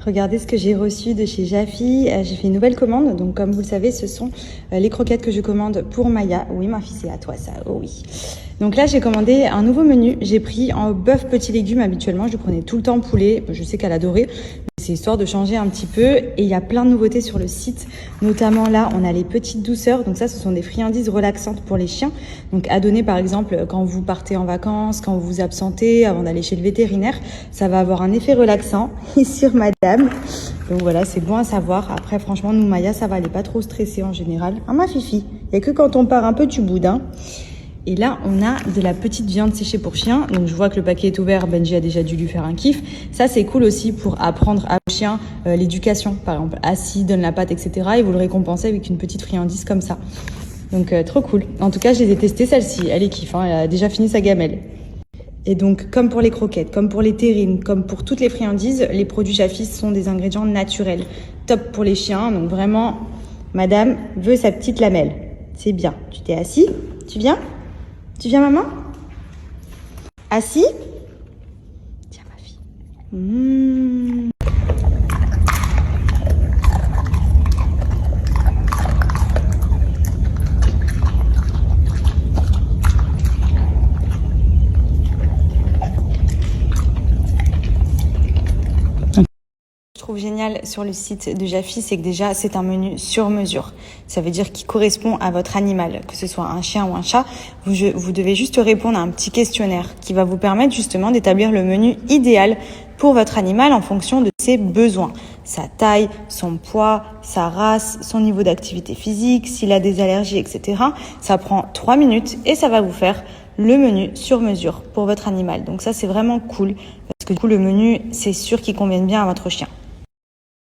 Regardez ce que j'ai reçu de chez Jafi. J'ai fait une nouvelle commande. Donc, comme vous le savez, ce sont les croquettes que je commande pour Maya. Oui, ma fille, c'est à toi ça. Oh oui. Donc là, j'ai commandé un nouveau menu. J'ai pris en bœuf petits légumes. Habituellement, je prenais tout le temps poulet. Je sais qu'elle adorait. C'est histoire de changer un petit peu. Et il y a plein de nouveautés sur le site. Notamment là, on a les petites douceurs. Donc ça, ce sont des friandises relaxantes pour les chiens. Donc à donner par exemple quand vous partez en vacances, quand vous vous absentez, avant d'aller chez le vétérinaire. Ça va avoir un effet relaxant sur madame. Donc voilà, c'est bon à savoir. Après, franchement, nous, Maya, ça va. Elle n'est pas trop stressée en général. Ah, ma fifi. Il n'y a que quand on part un peu, tu boudes, hein. Et là, on a de la petite viande séchée pour chien. Donc, je vois que le paquet est ouvert. Benji a déjà dû lui faire un kiff. Ça, c'est cool aussi pour apprendre à vos chiens l'éducation. Par exemple, assis, donne la patte, etc. Et vous le récompensez avec une petite friandise comme ça. Donc, trop cool. En tout cas, je les ai testées, celle-ci. Elle est kiff, hein. Elle a déjà fini sa gamelle. Et donc, comme pour les croquettes, comme pour les terrines, comme pour toutes les friandises, les produits Jafi sont des ingrédients naturels. Top pour les chiens. Donc, vraiment, madame veut sa petite lamelle. C'est bien. Tu t'es assis? Tu viens? Tu viens, maman? Assis? Tiens, ma fille. Je trouve génial sur le site de Jafi, c'est que déjà, c'est un menu sur mesure. Ça veut dire qu'il correspond à votre animal, que ce soit un chien ou un chat. Vous devez juste répondre à un petit questionnaire qui va vous permettre justement d'établir le menu idéal pour votre animal en fonction de ses besoins. Sa taille, son poids, sa race, son niveau d'activité physique, s'il a des allergies, etc. Ça prend 3 minutes et ça va vous faire le menu sur mesure pour votre animal. Donc ça, c'est vraiment cool parce que du coup, le menu, c'est sûr qu'il convienne bien à votre chien.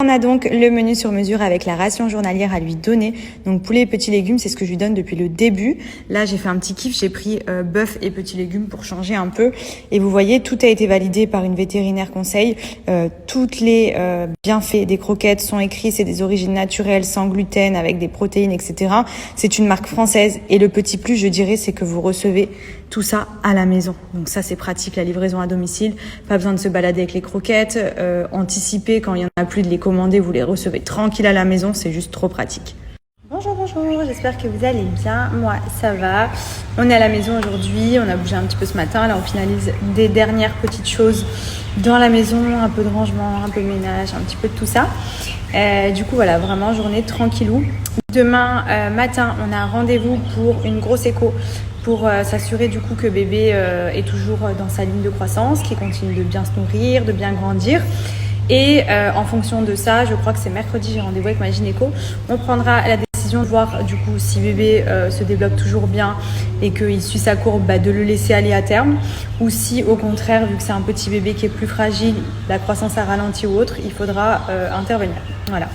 On a donc le menu sur mesure avec la ration journalière à lui donner. Donc poulet et petits légumes, c'est ce que je lui donne depuis le début. Là, j'ai fait un petit kiff, j'ai pris bœuf et petits légumes pour changer un peu. Et vous voyez, tout a été validé par une vétérinaire conseil. Toutes les bienfaits des croquettes sont écrits, c'est des origines naturelles, sans gluten, avec des protéines, etc. C'est une marque française. Et le petit plus, je dirais, c'est que vous recevez tout ça à la maison. Donc ça, c'est pratique, la livraison à domicile. Pas besoin de se balader avec les croquettes. Anticiper quand il y en a plus de les commander, vous les recevez tranquille à la maison. C'est juste trop pratique. Bonjour, j'espère que vous allez bien. Moi, ça va. On est à la maison aujourd'hui. On a bougé un petit peu ce matin. Là, on finalise des dernières petites choses dans la maison. Un peu de rangement, un peu de ménage, un petit peu de tout ça. Du coup, voilà, vraiment journée tranquillou. Demain matin, on a un rendez-vous pour une grosse écho pour s'assurer du coup que bébé est toujours dans sa ligne de croissance, qu'il continue de bien se nourrir, de bien grandir. Et en fonction de ça, je crois que c'est mercredi, j'ai rendez-vous avec ma gynéco. On prendra la décision de voir du coup si bébé se développe toujours bien et qu'il suit sa courbe, de le laisser aller à terme. Ou si au contraire, vu que c'est un petit bébé qui est plus fragile, la croissance a ralenti ou autre, il faudra intervenir. Voilà.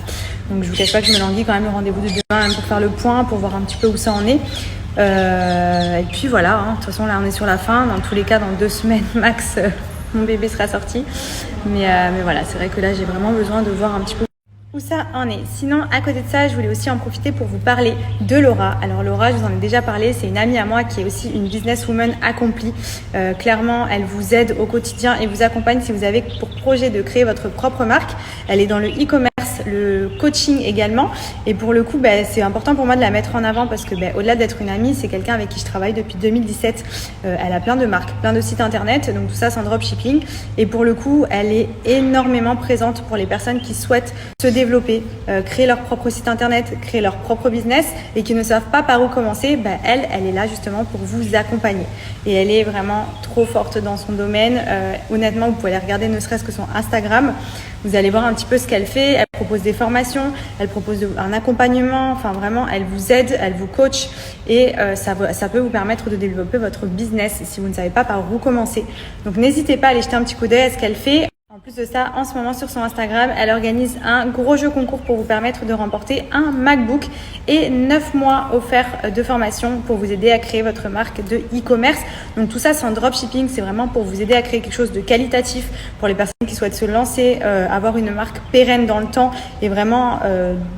Donc je vous cache pas que je me languis quand même le rendez-vous de demain pour faire le point, pour voir un petit peu où ça en est. Et puis voilà, hein. De toute façon là on est sur la fin, dans tous les cas dans 2 semaines max mon bébé sera sorti, mais voilà, c'est vrai que là j'ai vraiment besoin de voir un petit peu où ça en est. Sinon, à côté de ça, je voulais aussi en profiter pour vous parler de Laura. Alors Laura, je vous en ai déjà parlé, c'est une amie à moi qui est aussi une businesswoman accomplie. Clairement, elle vous aide au quotidien et vous accompagne si vous avez pour projet de créer votre propre marque. Elle est dans le e-commerce, le coaching également. Et pour le coup, c'est important pour moi de la mettre en avant parce que au-delà d'être une amie, c'est quelqu'un avec qui je travaille depuis 2017. Elle a plein de marques, plein de sites internet, donc tout ça c'est en dropshipping. Et pour le coup, elle est énormément présente pour les personnes qui souhaitent se développer, créer leur propre site internet, créer leur propre business et qui ne savent pas par où commencer. Elle est là justement pour vous accompagner. Et elle est vraiment trop forte dans son domaine. Honnêtement, vous pouvez aller regarder ne serait-ce que son Instagram. Vous allez voir un petit peu ce qu'elle fait. Elle propose des formations, elle propose un accompagnement. Enfin, vraiment, elle vous aide, elle vous coach et ça peut vous permettre de développer votre business si vous ne savez pas par où commencer. Donc, n'hésitez pas à aller jeter un petit coup d'œil à ce qu'elle fait. En plus de ça, en ce moment sur son Instagram, elle organise un gros jeu concours pour vous permettre de remporter un MacBook et 9 mois offerts de formation pour vous aider à créer votre marque de e-commerce. Donc tout ça, c'est en dropshipping, c'est vraiment pour vous aider à créer quelque chose de qualitatif pour les personnes qui souhaitent se lancer, avoir une marque pérenne dans le temps et vraiment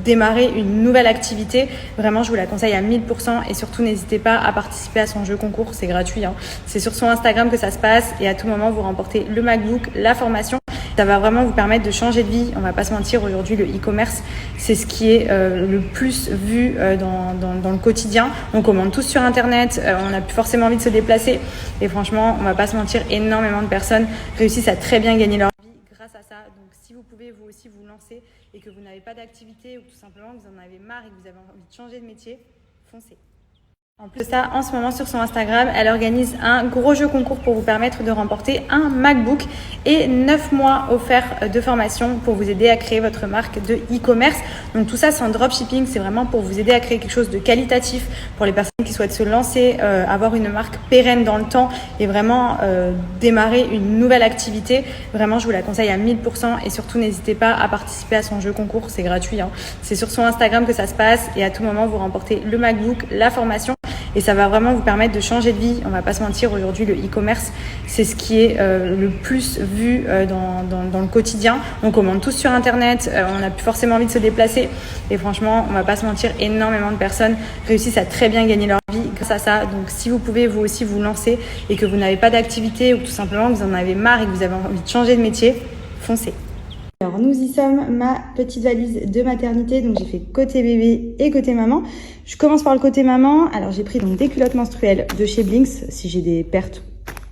démarrer une nouvelle activité. Vraiment, je vous la conseille à 1000% et surtout, n'hésitez pas à participer à son jeu concours, c'est gratuit, hein. C'est sur son Instagram que ça se passe et à tout moment, vous remportez le MacBook, la formation Ça va vraiment vous permettre de changer de vie. On va pas se mentir, aujourd'hui le e-commerce, c'est ce qui est le plus vu dans le quotidien. On commande tous sur internet, on n'a plus forcément envie de se déplacer. Et franchement, on va pas se mentir, énormément de personnes réussissent à très bien gagner leur vie grâce à ça. Donc si vous pouvez vous aussi vous lancer et que vous n'avez pas d'activité ou tout simplement que vous en avez marre et que vous avez envie de changer de métier, foncez. En plus de ça, en ce moment sur son Instagram, elle organise un gros jeu concours pour vous permettre de remporter un MacBook et 9 mois offerts de formation pour vous aider à créer votre marque de e-commerce. Donc tout ça, c'est en dropshipping, c'est vraiment pour vous aider à créer quelque chose de qualitatif pour les personnes qui souhaitent se lancer, avoir une marque pérenne dans le temps et vraiment démarrer une nouvelle activité. Vraiment, je vous la conseille à 1000% et surtout n'hésitez pas à participer à son jeu concours, c'est gratuit, hein. C'est sur son Instagram que ça se passe et à tout moment, vous remportez le MacBook, la formation. Et ça va vraiment vous permettre de changer de vie. On va pas se mentir, aujourd'hui le e-commerce, c'est ce qui est le plus vu dans le quotidien. On commande tous sur internet, on n'a plus forcément envie de se déplacer. Et franchement, on va pas se mentir, énormément de personnes réussissent à très bien gagner leur vie grâce à ça. Donc si vous pouvez vous aussi vous lancer et que vous n'avez pas d'activité ou tout simplement que vous en avez marre et que vous avez envie de changer de métier, foncez. Alors nous y sommes, ma petite valise de maternité, donc j'ai fait côté bébé et côté maman. Je commence par le côté maman. Alors j'ai pris donc des culottes menstruelles de chez Blinks si j'ai des pertes.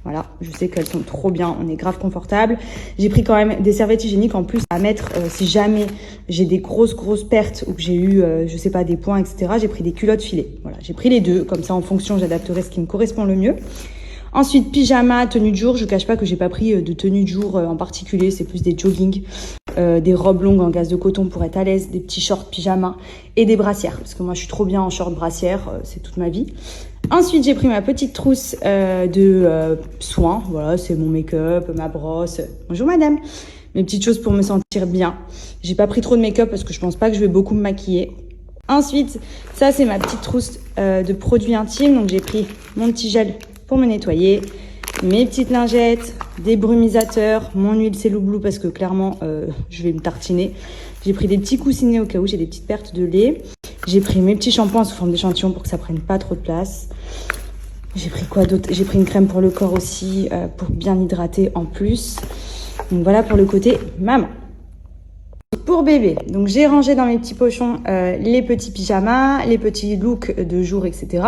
Voilà, je sais qu'elles sont trop bien, on est grave confortable. J'ai pris quand même des serviettes hygiéniques en plus à mettre si jamais j'ai des grosses pertes ou que j'ai eu, je sais pas, des points, etc. J'ai pris des culottes filées. Voilà, j'ai pris les deux, comme ça en fonction j'adapterai ce qui me correspond le mieux. Ensuite, pyjama, tenue de jour. Je cache pas que j'ai pas pris de tenue de jour en particulier. C'est plus des jogging, des robes longues en gaze de coton pour être à l'aise, des petits shorts pyjama et des brassières. Parce que moi, je suis trop bien en short brassière. C'est toute ma vie. Ensuite, j'ai pris ma petite trousse de soins. Voilà, c'est mon make-up, ma brosse. Bonjour madame. Mes petites choses pour me sentir bien. J'ai pas pris trop de make-up parce que je pense pas que je vais beaucoup me maquiller. Ensuite, ça c'est ma petite trousse de produits intimes. Donc j'ai pris mon petit gel pour me nettoyer, mes petites lingettes, des brumisateurs, mon huile c'est Loublou parce que clairement je vais me tartiner. J'ai pris des petits coussinets au cas où j'ai des petites pertes de lait. J'ai pris mes petits shampoings sous forme d'échantillon pour que ça prenne pas trop de place. J'ai pris quoi d'autre? J'ai pris une crème pour le corps aussi pour bien hydrater en plus. Donc voilà pour le côté maman. Pour bébé, donc j'ai rangé dans mes petits pochons les petits pyjamas, les petits looks de jour, etc.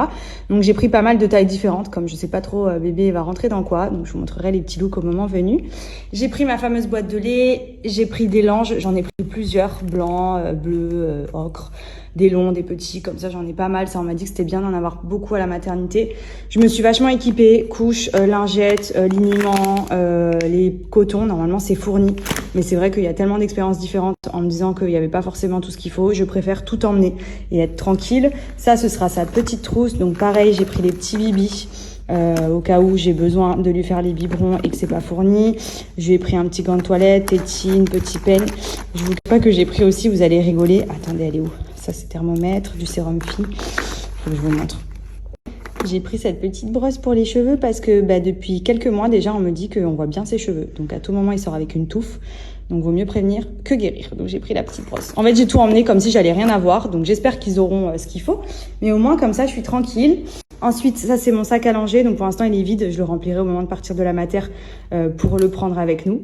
Donc j'ai pris pas mal de tailles différentes, comme je sais pas trop bébé va rentrer dans quoi, donc je vous montrerai les petits looks au moment venu. J'ai pris ma fameuse boîte de lait, j'ai pris des langes, j'en ai pris plusieurs, blancs, bleus, ocre, des longs, des petits, comme ça j'en ai pas mal, ça on m'a dit que c'était bien d'en avoir beaucoup à la maternité. Je me suis vachement équipée, couches, lingettes, liniments, les cotons, normalement c'est fourni, mais c'est vrai qu'il y a tellement d'expériences différentes en me disant qu'il n'y avait pas forcément tout ce qu'il faut. Je préfère tout emmener et être tranquille. Ça, ce sera sa petite trousse. Donc pareil, j'ai pris les petits bibis au cas où j'ai besoin de lui faire les biberons et que c'est pas fourni. Je lui ai pris un petit gant de toilette, tétine, petit peigne. Je vous dis pas que j'ai pris aussi, vous allez rigoler. Attendez, elle est où? Ça, c'est thermomètre, du sérum fille. Faut que je vous montre. J'ai pris cette petite brosse pour les cheveux parce que depuis quelques mois déjà, on me dit qu'on voit bien ses cheveux. Donc à tout moment, il sort avec une touffe. Donc vaut mieux prévenir que guérir. Donc j'ai pris la petite brosse. En fait, j'ai tout emmené comme si j'allais rien avoir. Donc j'espère qu'ils auront ce qu'il faut. Mais au moins, comme ça, je suis tranquille. Ensuite, ça, c'est mon sac à langer. Donc pour l'instant, il est vide. Je le remplirai au moment de partir de la mater pour le prendre avec nous.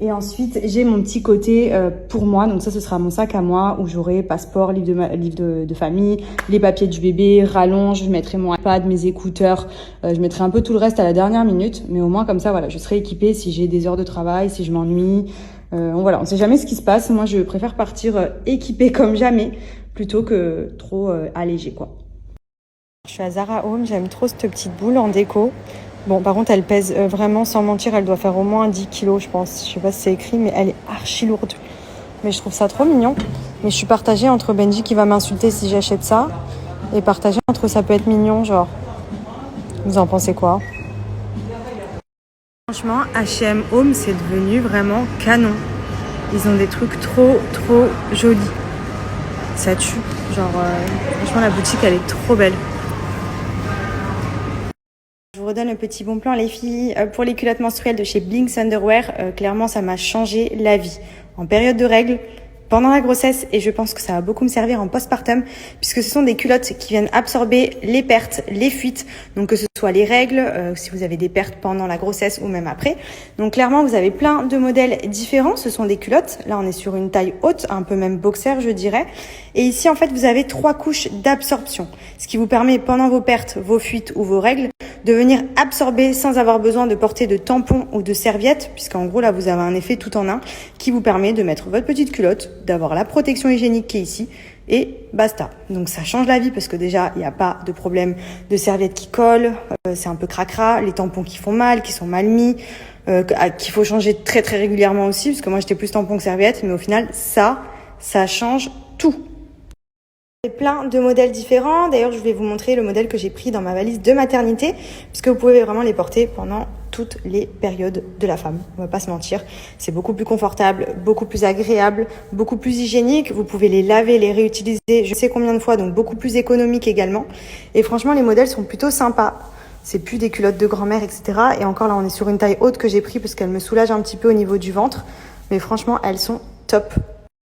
Et ensuite, j'ai mon petit côté pour moi. Donc ça, ce sera mon sac à moi où j'aurai passeport, livre de famille, les papiers du bébé, rallonge, je mettrai mon iPad, mes écouteurs. Je mettrai un peu tout le reste à la dernière minute. Mais au moins, comme ça, voilà, je serai équipée si j'ai des heures de travail, si je m'ennuie. Voilà, on sait jamais ce qui se passe. Moi, je préfère partir équipée comme jamais plutôt que trop allégée, quoi. Je suis à Zara Home. J'aime trop cette petite boule en déco. Bon, par contre, elle pèse vraiment, sans mentir, elle doit faire au moins 10 kilos, je pense. Je sais pas si c'est écrit, mais elle est archi lourde. Mais je trouve ça trop mignon. Mais je suis partagée entre Benji qui va m'insulter si j'achète ça et partagée entre ça peut être mignon, genre. Vous en pensez quoi? Franchement, H&M Home, c'est devenu vraiment canon. Ils ont des trucs trop jolis. Ça tue. Genre, franchement, la boutique, elle est trop belle. Je vous redonne un petit bon plan, les filles. Pour les culottes menstruelles de chez Blinks Underwear, clairement, ça m'a changé la vie. En période de règles, pendant la grossesse et je pense que ça va beaucoup me servir en postpartum puisque ce sont des culottes qui viennent absorber les pertes, les fuites, donc que ce soit les règles, si vous avez des pertes pendant la grossesse ou même après. Donc clairement, vous avez plein de modèles différents. Ce sont des culottes. Là, on est sur une taille haute, un peu même boxer, je dirais. Et ici, en fait, vous avez 3 couches d'absorption, ce qui vous permet pendant vos pertes, vos fuites ou vos règles de venir absorber sans avoir besoin de porter de tampons ou de serviettes, puisqu'en gros, là, vous avez un effet tout en un qui vous permet de mettre votre petite culotte, d'avoir la protection hygiénique qui est ici et basta. Donc ça change la vie parce que déjà il n'y a pas de problème de serviettes qui collent, c'est un peu cracra, les tampons qui font mal, qui sont mal mis, qu'il faut changer très très régulièrement aussi parce que moi j'étais plus tampon que serviette, mais au final ça change tout. Il y a plein de modèles différents. D'ailleurs, je vais vous montrer le modèle que j'ai pris dans ma valise de maternité, puisque vous pouvez vraiment les porter pendant toutes les périodes de la femme. On va pas se mentir. C'est beaucoup plus confortable, beaucoup plus agréable, beaucoup plus hygiénique. Vous pouvez les laver, les réutiliser, je sais combien de fois, donc beaucoup plus économique également. Et franchement, les modèles sont plutôt sympas. C'est plus des culottes de grand-mère, etc. Et encore là, on est sur une taille haute que j'ai pris parce qu'elle me soulage un petit peu au niveau du ventre. Mais franchement, elles sont top.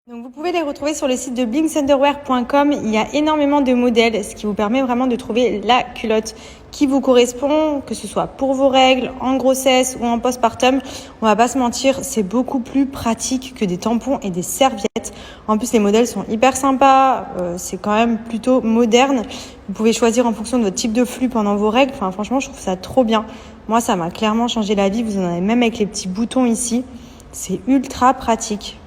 Donc vous pouvez les retrouver sur le site de blinksunderwear.com. Il y a énormément de modèles, ce qui vous permet vraiment de trouver la culotte qui vous correspond, que ce soit pour vos règles, en grossesse ou en postpartum. On va pas se mentir, c'est beaucoup plus pratique que des tampons et des serviettes. En plus, les modèles sont hyper sympas, c'est quand même plutôt moderne. Vous pouvez choisir en fonction de votre type de flux pendant vos règles. Enfin, franchement, je trouve ça trop bien. Moi, ça m'a clairement changé la vie. Vous en avez même avec les petits boutons ici. C'est ultra pratique.